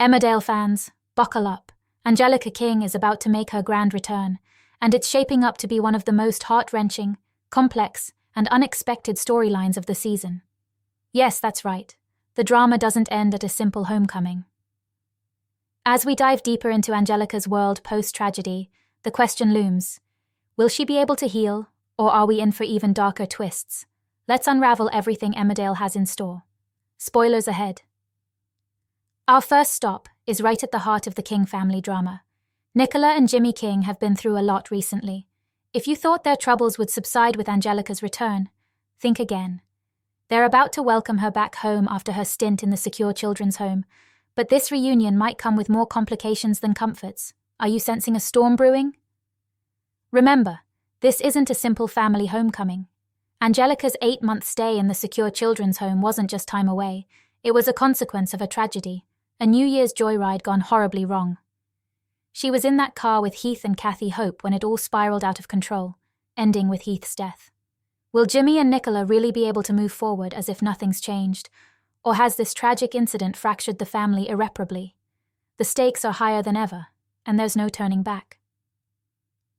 Emmerdale fans, buckle up. Angelica King is about to make her grand return, and it's shaping up to be one of the most heart-wrenching, complex, and unexpected storylines of the season. Yes, that's right. The drama doesn't end at a simple homecoming. As we dive deeper into Angelica's world post-tragedy, the question looms: will she be able to heal, or are we in for even darker twists? Let's unravel everything Emmerdale has in store. Spoilers ahead. Our first stop is right at the heart of the King family drama. Nicola and Jimmy King have been through a lot recently. If you thought their troubles would subside with Angelica's return, think again. They're about to welcome her back home after her stint in the secure children's home, but this reunion might come with more complications than comforts. Are you sensing a storm brewing? Remember, this isn't a simple family homecoming. Angelica's 8-month stay in the secure children's home wasn't just time away. It was a consequence of a tragedy, a New Year's joyride gone horribly wrong. She was in that car with Heath and Kathy Hope when it all spiraled out of control, ending with Heath's death. Will Jimmy and Nicola really be able to move forward as if nothing's changed? Or has this tragic incident fractured the family irreparably? The stakes are higher than ever, and there's no turning back.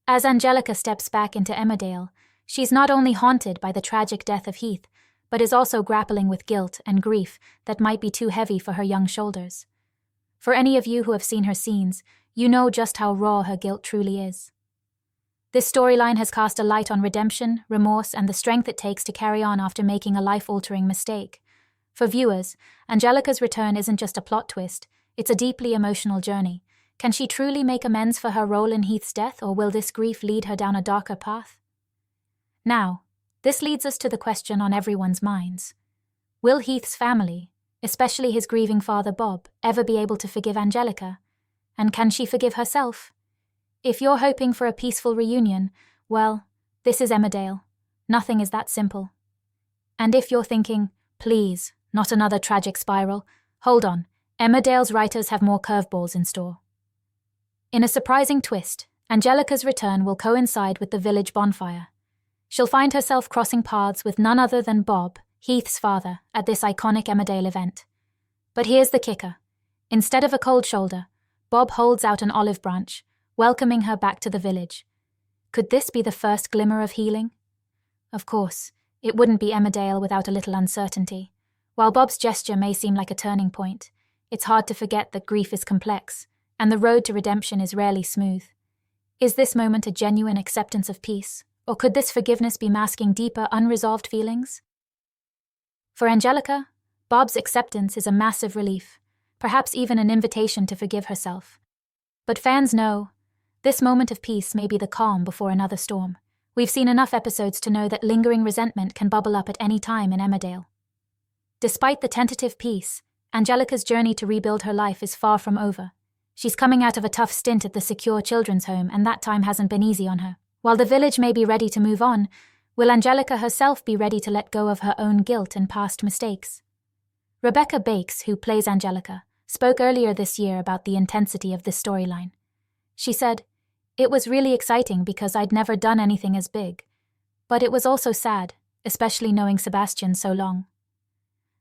As Angelica steps back into Emmerdale, she's not only haunted by the tragic death of Heath, but is also grappling with guilt and grief that might be too heavy for her young shoulders. For any of you who have seen her scenes, you know just how raw her guilt truly is. This storyline has cast a light on redemption, remorse, and the strength it takes to carry on after making a life-altering mistake. For viewers, Angelica's return isn't just a plot twist, it's a deeply emotional journey. Can she truly make amends for her role in Heath's death, or will this grief lead her down a darker path? Now, this leads us to the question on everyone's minds. Will Heath's family, especially his grieving father Bob, ever be able to forgive Angelica? And can she forgive herself? If you're hoping for a peaceful reunion, well, this is Emmerdale. Nothing is that simple. And if you're thinking, please, not another tragic spiral, hold on, Emmerdale's writers have more curveballs in store. In a surprising twist, Angelica's return will coincide with the village bonfire. She'll find herself crossing paths with none other than Bob, Heath's father, at this iconic Emmerdale event. But here's the kicker. Instead of a cold shoulder, Bob holds out an olive branch, welcoming her back to the village. Could this be the first glimmer of healing? Of course, it wouldn't be Emmerdale without a little uncertainty. While Bob's gesture may seem like a turning point, it's hard to forget that grief is complex, and the road to redemption is rarely smooth. Is this moment a genuine acceptance of peace, or could this forgiveness be masking deeper, unresolved feelings? For Angelica, Bob's acceptance is a massive relief, perhaps even an invitation to forgive herself. But fans know, this moment of peace may be the calm before another storm. We've seen enough episodes to know that lingering resentment can bubble up at any time in Emmerdale. Despite the tentative peace, Angelica's journey to rebuild her life is far from over. She's coming out of a tough stint at the secure children's home, and that time hasn't been easy on her. While the village may be ready to move on, will Angelica herself be ready to let go of her own guilt and past mistakes? Rebecca Bakes, who plays Angelica, spoke earlier this year about the intensity of this storyline. She said, "It was really exciting because I'd never done anything as big. But it was also sad, especially knowing Sebastian so long."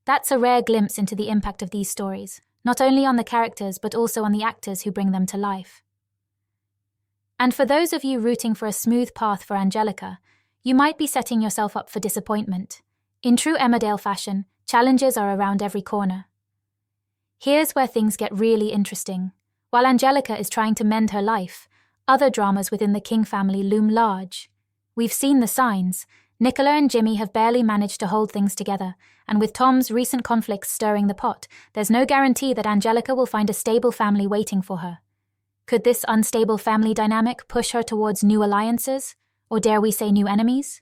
That's a rare glimpse into the impact of these stories, not only on the characters but also on the actors who bring them to life. And for those of you rooting for a smooth path for Angelica, you might be setting yourself up for disappointment. In true Emmerdale fashion, challenges are around every corner. Here's where things get really interesting. While Angelica is trying to mend her life, other dramas within the King family loom large. We've seen the signs. Nicola and Jimmy have barely managed to hold things together, and with Tom's recent conflicts stirring the pot, there's no guarantee that Angelica will find a stable family waiting for her. Could this unstable family dynamic push her towards new alliances, or dare we say new enemies?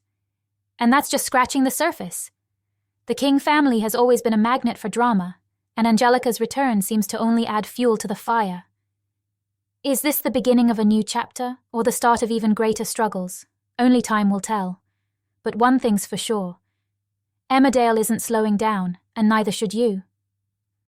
And that's just scratching the surface. The King family has always been a magnet for drama, and Angelica's return seems to only add fuel to the fire. Is this the beginning of a new chapter, or the start of even greater struggles? Only time will tell. But one thing's for sure. Emmerdale isn't slowing down, and neither should you.